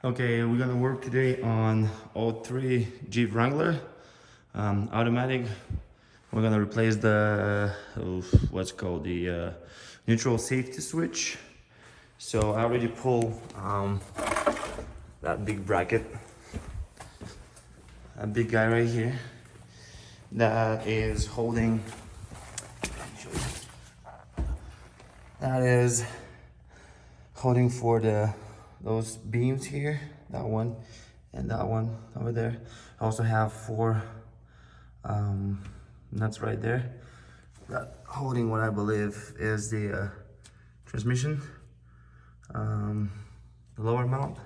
Okay, we're gonna work today on all three Jeep Wrangler automatic. We're gonna replace the what's called the neutral safety switch. So I already pulled that big bracket, a big guy right here that is holding. That is holding for those beams here, that one and that one over there. I also have four nuts right there that holding what I believe is the transmission, the lower mount.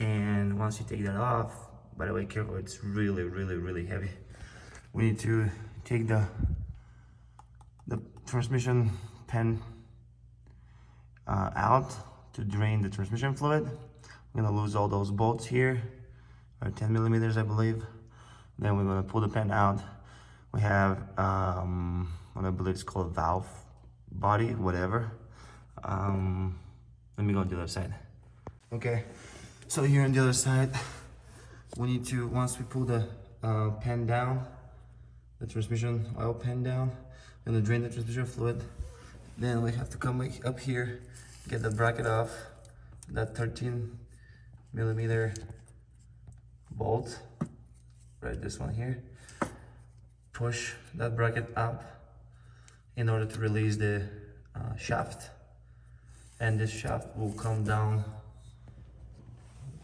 And once you take that off, by the way, careful, it's really heavy. We need to take the transmission pen out to drain the transmission fluid. I'm gonna lose all those bolts here, or 10 millimeters, I believe. Then we're gonna pull the pen out. We have what I believe is called valve body, whatever. Let me go on the other side. Okay, so here on the other side, we need to, once we pull the pen down, the transmission oil pen down, we're gonna drain the transmission fluid. Then we have to come up here, get the bracket off, that 13 millimeter bolt, right, this one here. Push that bracket up in order to release the shaft, and this shaft will come down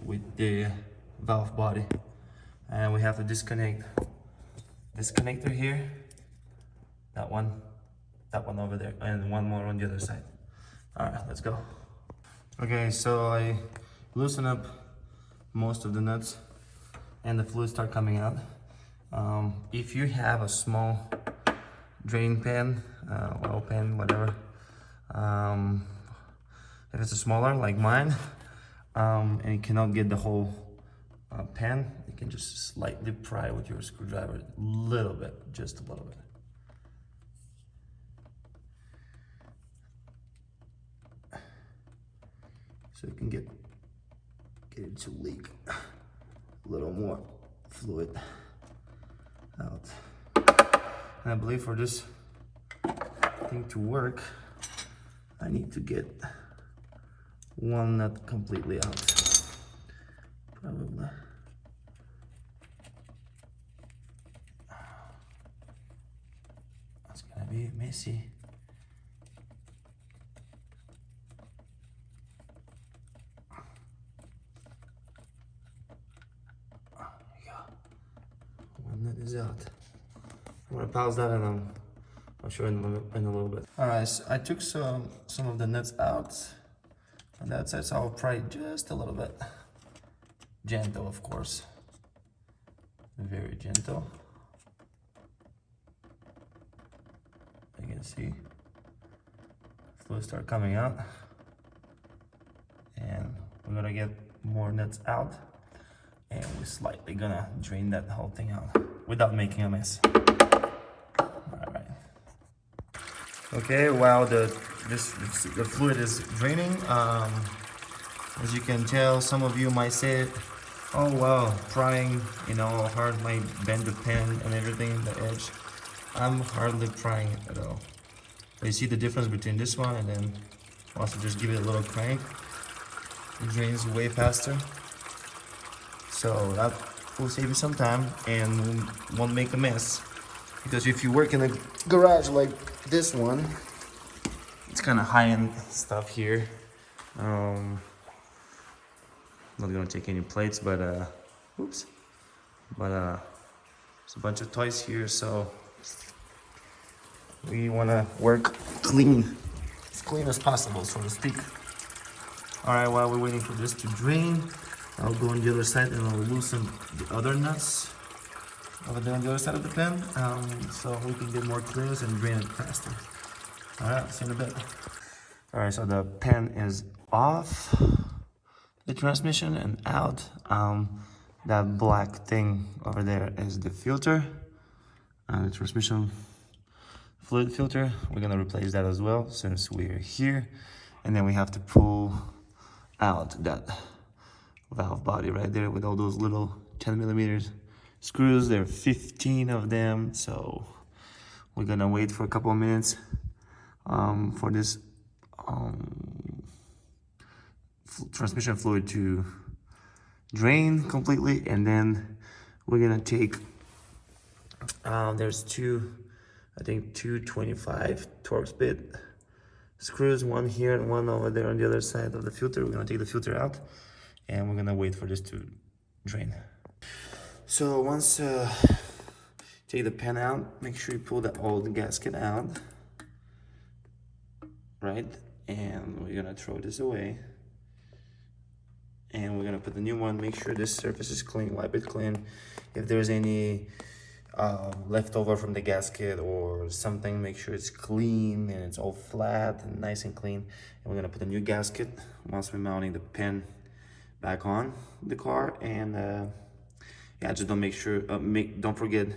with the valve body. And we have to disconnect this connector here, that one over there, and one more on the other side. All right, let's go. Okay, so I loosen up most of the nuts and the fluid start coming out. If you have a small drain pan, oil pan, whatever, if it's a smaller like mine, and you cannot get the whole pan, you can just slightly pry with your screwdriver a little bit, just a little bit. So you can get it to leak a little more fluid out. And I believe for this thing to work, I need to get one nut completely out. Probably. It's gonna be messy. That is out. I'm gonna pause that and I'll show you in a little bit. All right, so I took some of the nuts out on that side, so I'll pry just a little bit. Gentle, of course. Very gentle. You can see fluid start coming out, and we're gonna get more nuts out. And we're slightly gonna drain that whole thing out without making a mess. All right. Okay, while the fluid is draining, as you can tell, some of you might say, "Oh wow, prying, you know, hard might bend the pen and everything, the edge." I'm hardly prying it at all. But you see the difference between this one and then also just give it a little crank. It drains way faster. So that will save you some time and won't make a mess. Because if you work in a garage like this one, it's kind of high-end stuff here. Not gonna take any plates, but oops. But there's a bunch of toys here, so we wanna work clean, as clean as possible, so to speak. All right, while we're waiting for this to drain, I'll go on the other side and I'll loosen the other nuts over there on the other side of the pen, so we can get more clearance and drain it faster. All right, see you in a bit. All right, so the pen is off the transmission and out. That black thing over there is the filter, the transmission fluid filter. We're gonna replace that as well since we're here. And then we have to pull out that valve body right there with all those little 10mm screws. There are 15 of them, so we're gonna wait for a couple of minutes for this transmission fluid to drain completely, and then we're gonna take there's two 25 Torx bit screws, one here and one over there on the other side of the filter. We're gonna take the filter out and we're gonna wait for this to drain. So once take the pen out, make sure you pull the old gasket out, right? And we're gonna throw this away. And we're gonna put the new one. Make sure this surface is clean, wipe it clean. If there's any leftover from the gasket or something, make sure it's clean and it's all flat and nice and clean. And we're gonna put a new gasket once we're mounting the pen back on the car. And yeah, just don't forget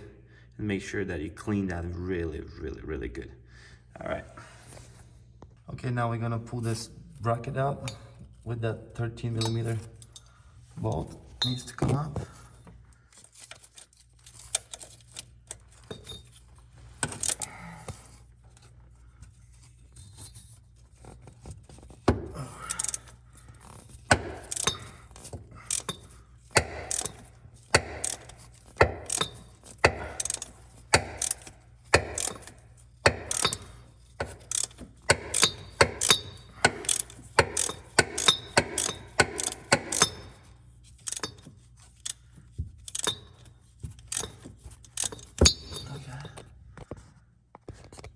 and make sure that you clean that really good. All right. Okay, now we're gonna pull this bracket out with that 13mm bolt. Needs to come up.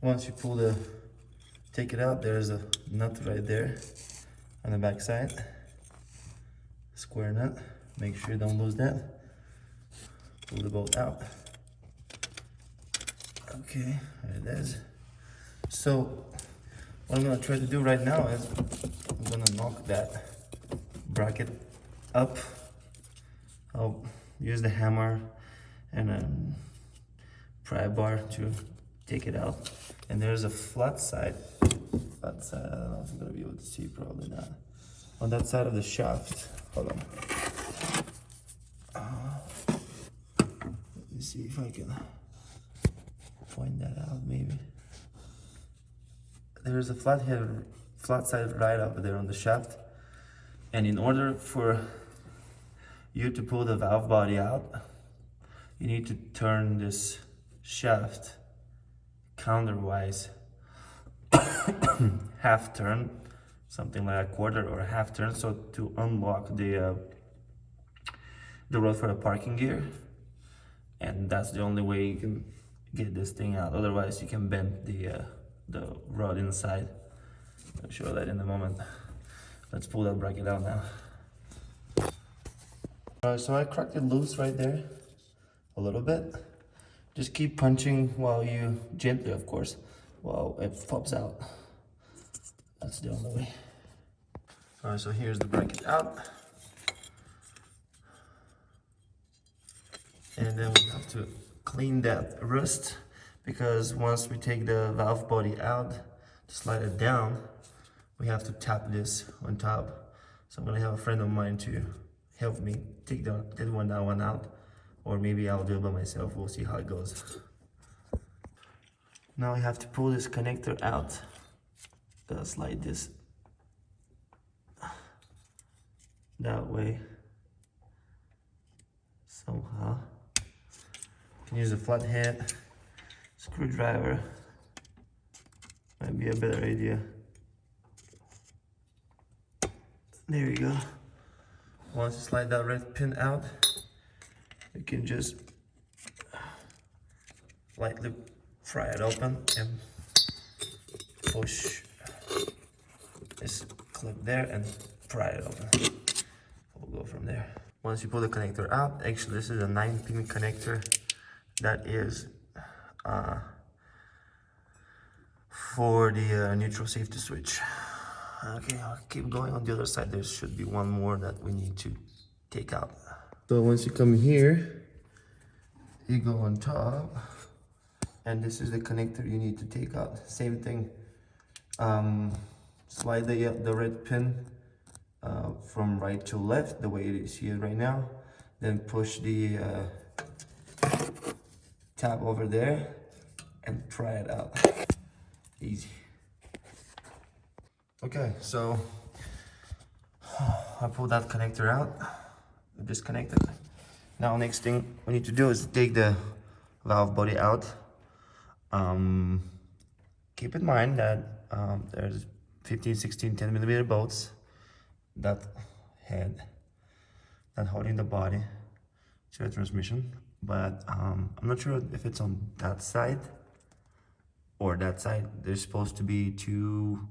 Once you take it out, there's a nut right there on the back side. Square nut. Make sure you don't lose that. Pull the bolt out. Okay, there it is. So what I'm gonna try to do right now is I'm gonna knock that bracket up. I'll use the hammer and a pry bar to take it out. And there's a flat side, I don't know if you're gonna be able to see, probably not. On that side of the shaft, hold on. Let me see if I can point that out, maybe. There's a flat side right up there on the shaft. And in order for you to pull the valve body out, you need to turn this shaft counterwise half turn, something like a quarter or a half turn, so to unlock the rod for the parking gear. And that's the only way you can get this thing out. Otherwise you can bend the rod inside. I'll show that in a moment. Let's pull that bracket out now. Alright, so I cracked it loose right there a little bit. Just keep punching while you, gently of course, while it pops out. That's the only way. Alright, so here's the bracket out. And then we have to clean that rust, because once we take the valve body out to slide it down, we have to tap this on top. So I'm gonna have a friend of mine to help me take that one out. Or maybe I'll do it by myself. We'll see how it goes. Now I have to pull this connector out. Gotta slide this that way somehow. You can use a flathead screwdriver. Might be a better idea. There you go. Once you slide that red pin out, you can just lightly pry it open and push this clip there and pry it open. We'll go from there. Once you pull the connector out, actually this is a 9-pin connector that is for the neutral safety switch. Okay, I'll keep going on the other side. There should be one more that we need to take out. So once you come here, you go on top, and this is the connector you need to take out. Same thing, slide the red pin from right to left, the way you see it right now. Then push the tab over there and try it out. Easy. Okay, so I pulled that connector out, disconnect it. Now next thing we need to do is take the valve body out. Keep in mind that there's 15, 16, 10 millimeter bolts that head that holding the body to the transmission, but I'm not sure if it's on that side or that side. There's supposed to be two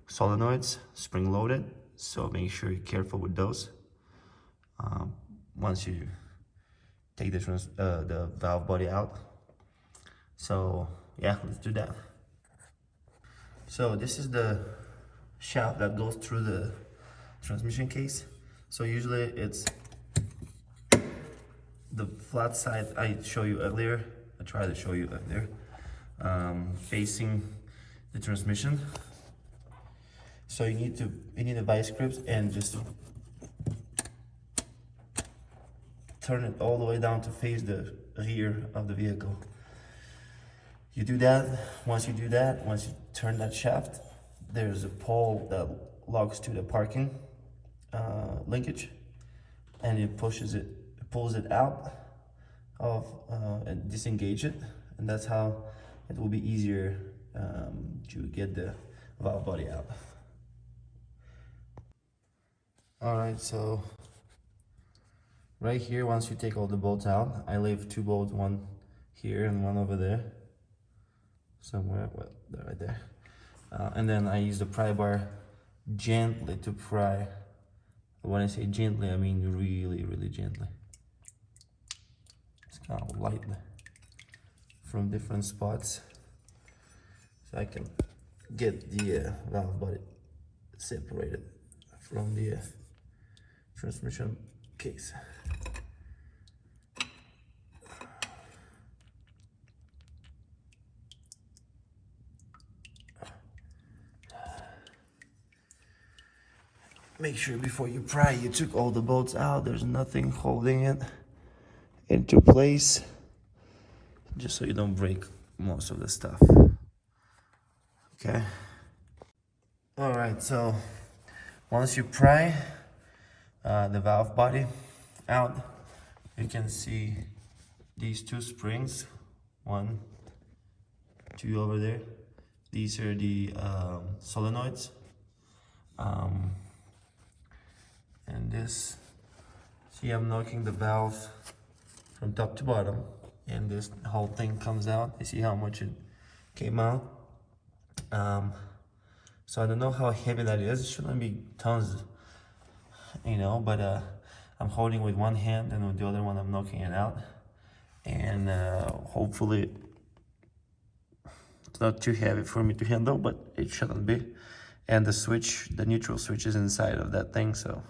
solenoids spring loaded, so make sure you're careful with those once you take the valve body out. So yeah, let's do that. So this is the shaft that goes through the transmission case. So usually it's the flat side I showed you earlier. I tried to show you earlier, facing the transmission. So you need a vice grip and just turn it all the way down to face the rear of the vehicle. You do that. Once you turn that shaft, there's a pole that locks to the parking linkage, and it pulls it out of and disengage it, and that's how it will be easier to get the valve body out. All right, so right here, once you take all the bolts out, I leave two bolts, one here and one over there somewhere. Well, they're right there. And then I use the pry bar gently to pry. When I say gently, I mean really, really gently. It's kind of lightly from different spots, so I can get the valve body separated from the transmission case. Make sure before you pry, you took all the bolts out. There's nothing holding it into place, just so you don't break most of the stuff. Okay. All right, so once you pry the valve body out, you can see these two springs, 1, 2 over there. These are the solenoids. And this, see, I'm knocking the valve from top to bottom, and this whole thing comes out. You see how much it came out. So I don't know how heavy that is. It shouldn't be tons, you know, but I'm holding with one hand, and with the other one I'm knocking it out, and hopefully it's not too heavy for me to handle, but it shouldn't be. And the switch, the neutral switch, is inside of that thing, so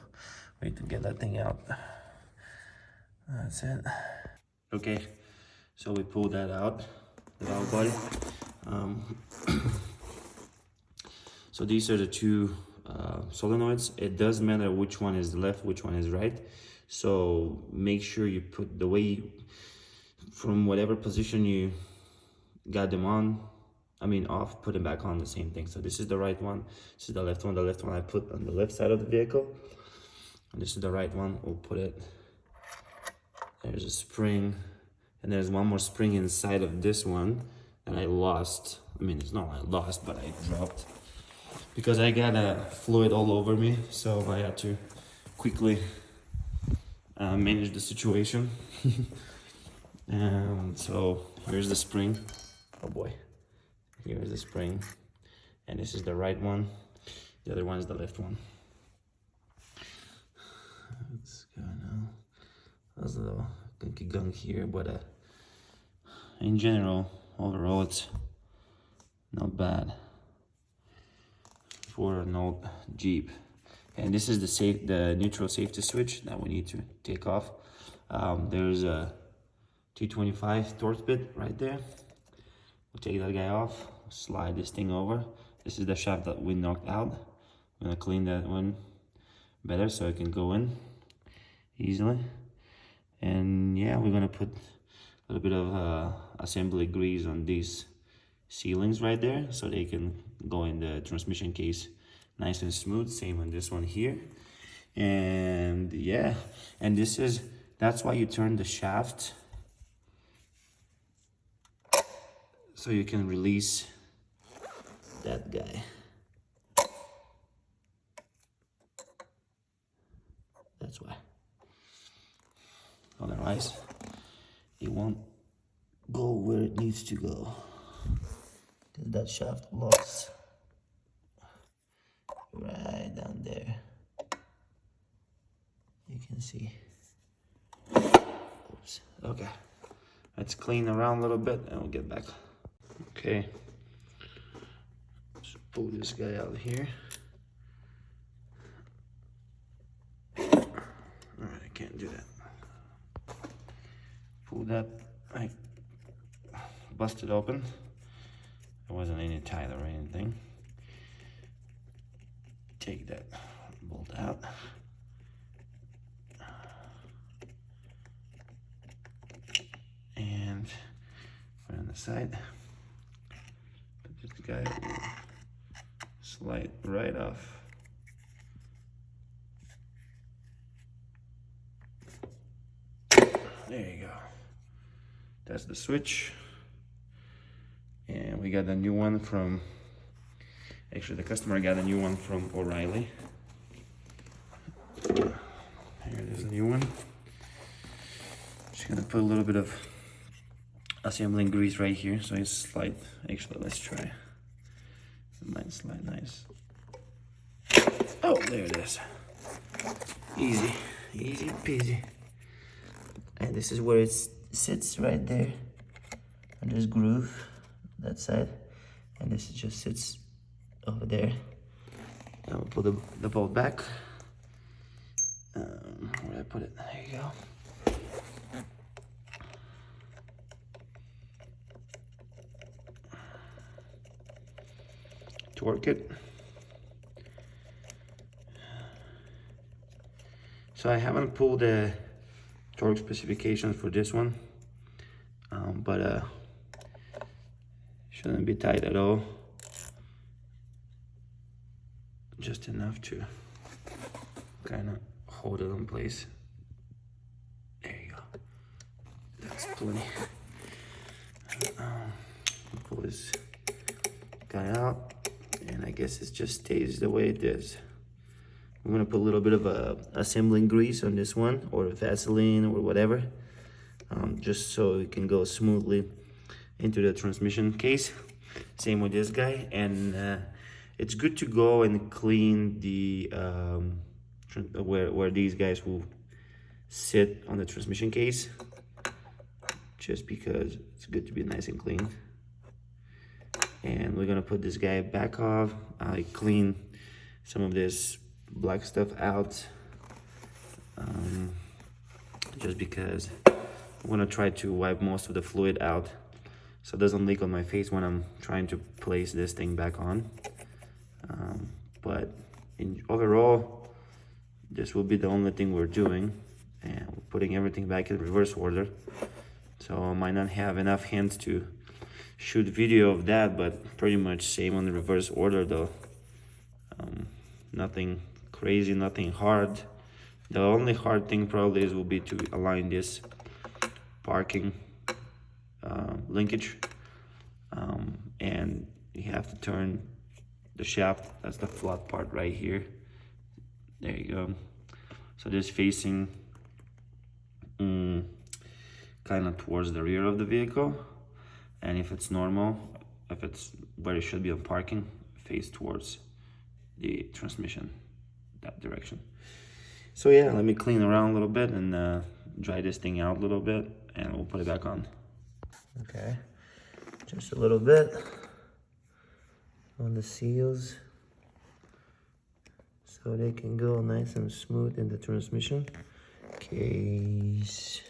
we need to get that thing out. That's it. Okay, so we pulled that out, the valve body. So these are the two solenoids. It does matter which one is left, which one is right. So make sure you put the way from whatever position you got them on, off, put them back on, the same thing. So this is the right one, this is the left one. The left one I put on the left side of the vehicle, and this is the right one. We'll put it, there's a spring, and there's one more spring inside of this one that I lost. It's not I lost, but I dropped because I got fluid all over me, so I had to quickly manage the situation. And so here's the spring. Oh boy. Here's the spring, and this is the right one. The other one is the left one. Let's go now. There's a little gunky gunk here, but in general, overall, it's not bad for an old Jeep. And this is the neutral safety switch that we need to take off. There's a 225 Torx bit right there. We'll take that guy off, slide this thing over. This is the shaft that we knocked out. I'm gonna clean that one better so it can go in easily. And yeah, we're gonna put a little bit of assembly grease on these sealings right there so they can go in the transmission case nice and smooth. Same on this one here. And yeah, and that's why you turn the shaft so you can release that guy. That's why. Otherwise, it won't go where it needs to go. That shaft locks right down there. You can see. Oops. Okay. Let's clean around a little bit and we'll get back. Okay. Let's pull this guy out here. Alright, I can't do that. Pull that. I busted open. There wasn't any tie or anything. Take that bolt out. And put it on the side. But this guy will slide right off. There you go. That's the switch. And we got a new one from, actually the customer got a new one from O'Reilly. Here it is, a new one. Just gonna put a little bit of assembling grease right here so it slide. Actually, let's try. It might slide nice. Oh, there it is. Easy, easy peasy. And this is where it sits right there on this groove, that side. And this just sits over there. And we'll put the bolt back. Where did I put it? There you go. Torque it. So I haven't pulled the torque specifications for this one, but shouldn't be tight at all. Just enough to kind of hold it in place. There you go. That's plenty. Pull this guy out, and I guess it just stays the way it is. I'm gonna put a little bit of assembling grease on this one, or Vaseline, or whatever, just so it can go smoothly into the transmission case. Same with this guy, and it's good to go and clean the where these guys will sit on the transmission case, just because it's good to be nice and clean. And we're gonna put this guy back off. I clean some of this black stuff out, just because I'm gonna try to wipe most of the fluid out so it doesn't leak on my face when I'm trying to place this thing back on. But overall, this will be the only thing we're doing, and we're putting everything back in reverse order. So I might not have enough hands to shoot video of that, but pretty much same on the reverse order though. Nothing crazy, nothing hard. The only hard thing probably will be to align this parking linkage, and you have to turn the shaft. That's the flat part right here. There you go. So this facing kind of towards the rear of the vehicle, and if it's normal, if it's where it should be on parking, face towards the transmission, that direction. So yeah, let me clean around a little bit and dry this thing out a little bit, and we'll put it back on. Okay, just a little bit on the seals so they can go nice and smooth in the transmission case.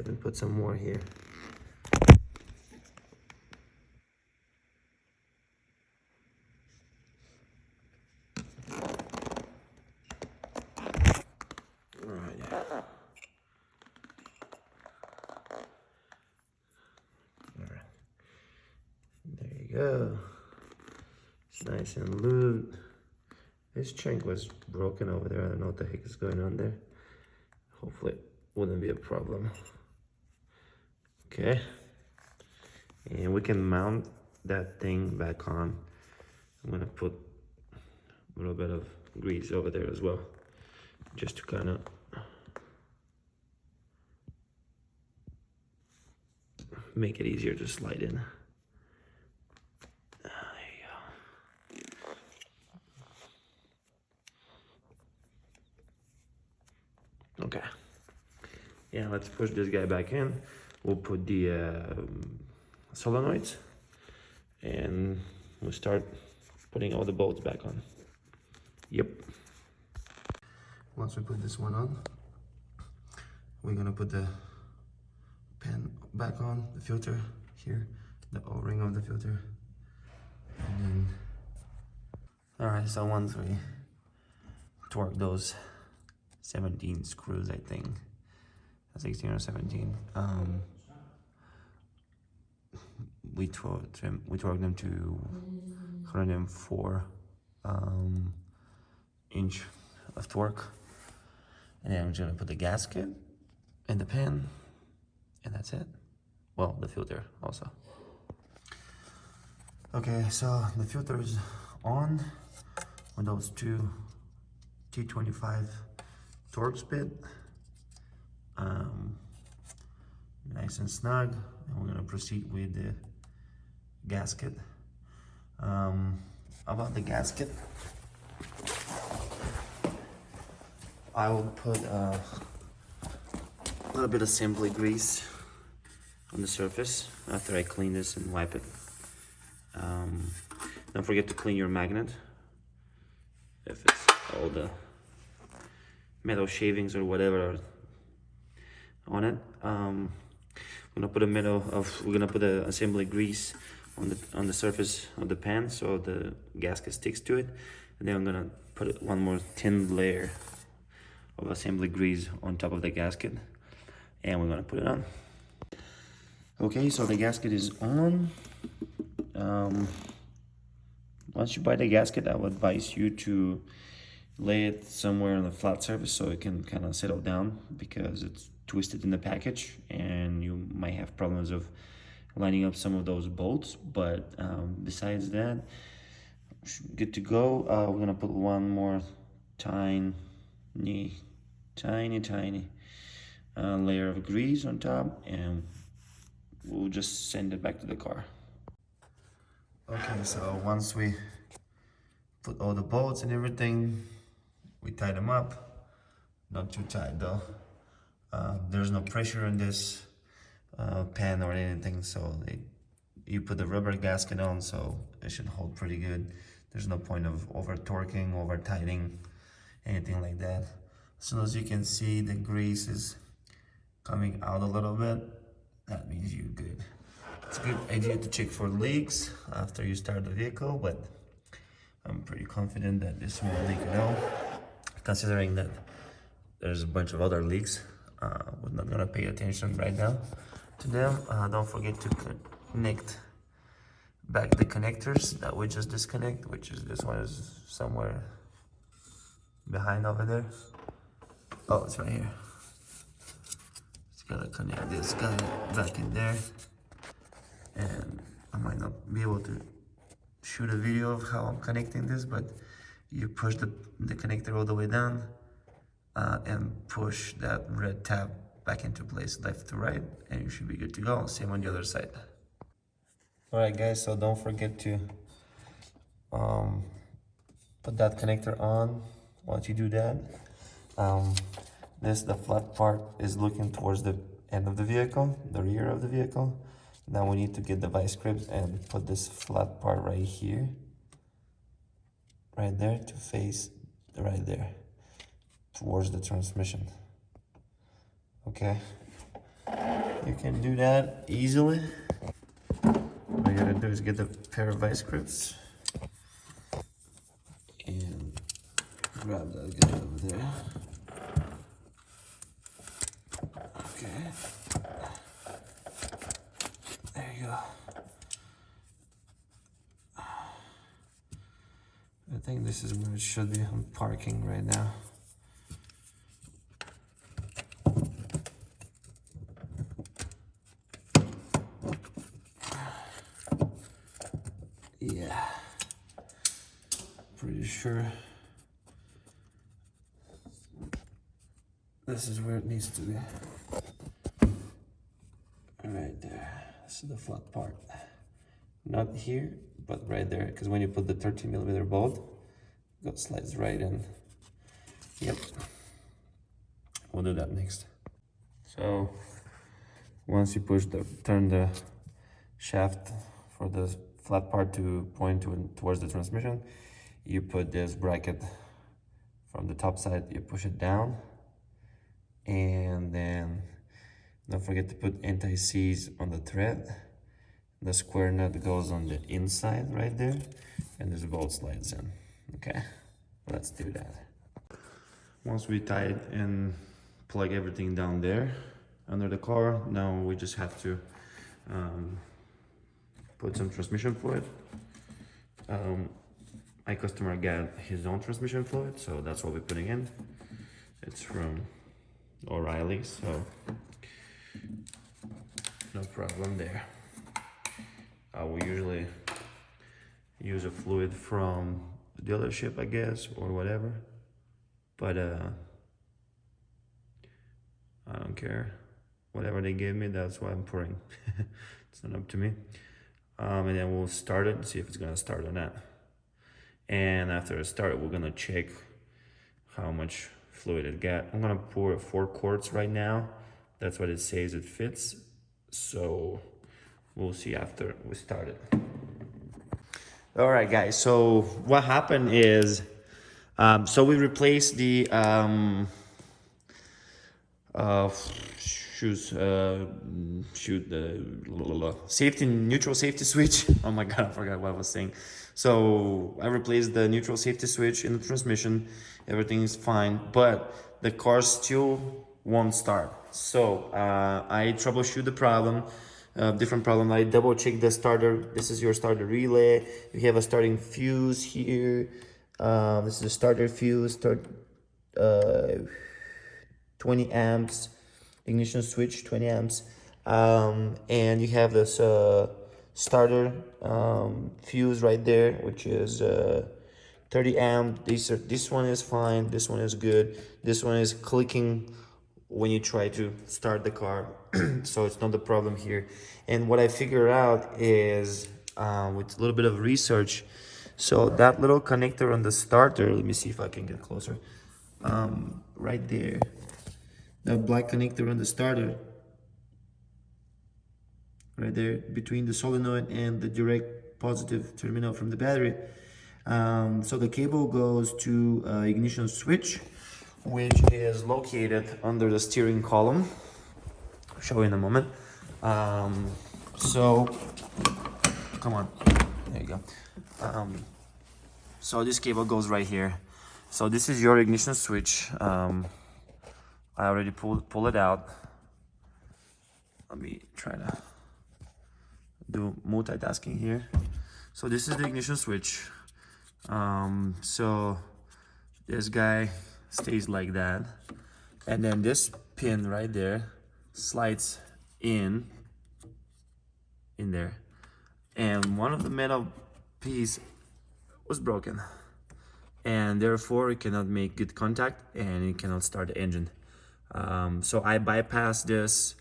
ahead and put some more here. There you go. It's nice and lubed. This chink was broken over there. I don't know what the heck is going on there. Hopefully it wouldn't be a problem. Okay. And we can mount that thing back on. I'm gonna put a little bit of grease over there as well, just to kind of make it easier to slide in. There you go. Okay. Yeah, let's push this guy back in. We'll put the solenoids, and we'll start putting all the bolts back on. Yep. Once we put this one on, we're gonna put the pan back on, the filter here, the O-ring of the filter. And then, all right, so once we torque those 17 screws, I think, 16 or 17, we torque them to 104 inch of torque. And then I'm gonna put the gasket in the pan, and that's it. Well, the filter also. Okay, so the filter is on with those two T25 Torx bit. Nice and snug, and we're gonna proceed with the gasket. About the gasket, I will put a little bit of assembly grease on the surface after I clean this and wipe it. Don't forget to clean your magnet if it's all the metal shavings or whatever are on it. We're gonna put a assembly grease on the surface of the pan so the gasket sticks to it, and then I'm gonna put one more thin layer of assembly grease on top of the gasket, and we're gonna put it on. Okay, so the gasket is on. Once you buy the gasket, I would advise you to lay it somewhere on a flat surface so it can kind of settle down, because it's twisted in the package and you might have problems of lining up some of those bolts. But besides that, good to go. We're gonna put one more tiny layer of grease on top, and we'll just send it back to the car. Okay, so once we put all the bolts and everything, we tie them up. Not too tight though. There's no pressure in this pan or anything, so you put the rubber gasket on, so it should hold pretty good. There's no point of over torquing, over tightening, anything like that. As soon as you can see the grease is coming out a little bit, that means you're good. It's a good idea to check for leaks after you start the vehicle, but I'm pretty confident that this won't leak at all, considering that there's a bunch of other leaks. We're not gonna pay attention right now to them. Don't forget to connect back the connectors that we just disconnect, which is this one is somewhere behind over there. Oh, it's right here. Just gotta connect this guy back in there. And I might not be able to shoot a video of how I'm connecting this, but you push the connector all the way down and push that red tab back into place, left to right, and you should be good to go. Same on the other side. All right, guys, so don't forget to put that connector on. Once you do that, the flat part is looking towards the end of the vehicle, the rear of the vehicle. Now we need to get the vice grips and put this flat part right here, right there, to face right there towards the transmission. Okay, You can do that easily. All you gotta do is get a pair of vice grips and grab that guy over there. Okay. There you go. I think this is where it should be. I'm parking right now. Yeah, pretty sure this is where it needs to be. Right there. This is the flat part. Not here, but right there, because when you put the 13mm bolt, it slides right in. Yep. We'll do that next. So once you turn the shaft for the flat part to point towards the transmission, you put this bracket from the top side, you push it down, and then don't forget to put anti-seize on the thread. The square nut goes on the inside right there, and this bolt slides in. Okay, let's do that. Once we tie it and plug everything down there under the car, now we just have to put some transmission fluid. My customer got his own transmission fluid, so that's what we're putting in. It's from O'Reilly, so no problem there. We usually use a fluid from the dealership, I guess, or whatever, but I don't care. Whatever they give me, that's what I'm pouring. It's not up to me. And then we'll start it and see if it's gonna start or not. And after it starts, we're gonna check how much fluid it got. I'm gonna pour 4 quarts right now. That's what it says it fits. So we'll see after we start it. All right, guys. So what happened is, so we replaced the neutral safety switch. Oh my god, I forgot what I was saying. So I replaced the neutral safety switch in the transmission. Everything is fine, but the car still won't start. So I troubleshoot the problem. Different problem. I double check the starter. This is your starter relay. You have a starting fuse here. This is a starter fuse. 20 amps. Ignition switch, 20 amps. And you have this starter fuse right there, which is 30 amp. This one is fine. This one is good. This one is clicking when you try to start the car. So it's not the problem here. And what I figured out is with a little bit of research, so that little connector on the starter, let me see if I can get closer, right there, that black connector on the starter right there between the solenoid and the direct positive terminal from the battery. So the cable goes to ignition switch, which is located under the steering column. I'll show you in a moment. So come on, there you go. So this cable goes right here. So this is your ignition switch. I already pull it out. Let me try to do multitasking here. So this is the ignition switch. So this guy stays like that, and then this pin right there slides in there, and one of the metal piece was broken, and therefore it cannot make good contact and it cannot start the engine. So I bypassed this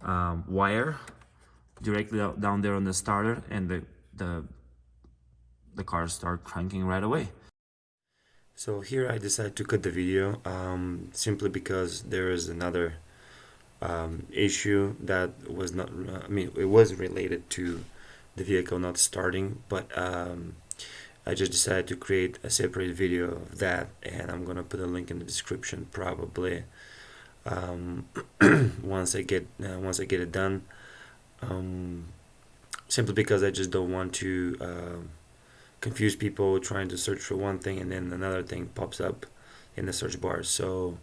wire directly down there on the starter, and the car start cranking right away. So here I decided to cut the video simply because there is another issue that was not, I mean, it was related to the vehicle not starting, but I just decided to create a separate video of that, and I'm gonna put a link in the description probably. once I get it done. Simply because I just don't want to confuse people trying to search for one thing and then another thing pops up in the search bar. So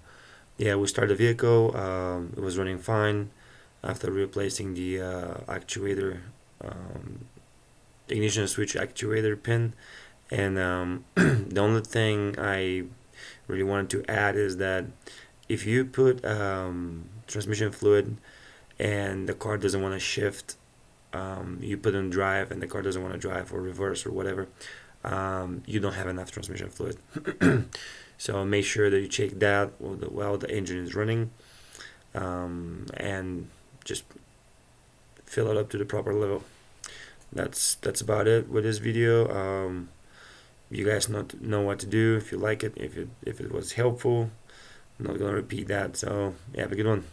yeah, we started the vehicle. It was running fine after replacing the actuator, ignition switch actuator pin. And the only thing I really wanted to add is that if you put transmission fluid and the car doesn't want to shift, you put in drive and the car doesn't want to drive or reverse or whatever, you don't have enough transmission fluid. So make sure that you check that while the engine is running, and just fill it up to the proper level. That's about it with this video. You guys know what to do if you like it, if it was helpful. I'm not gonna repeat that. So yeah, have a good one.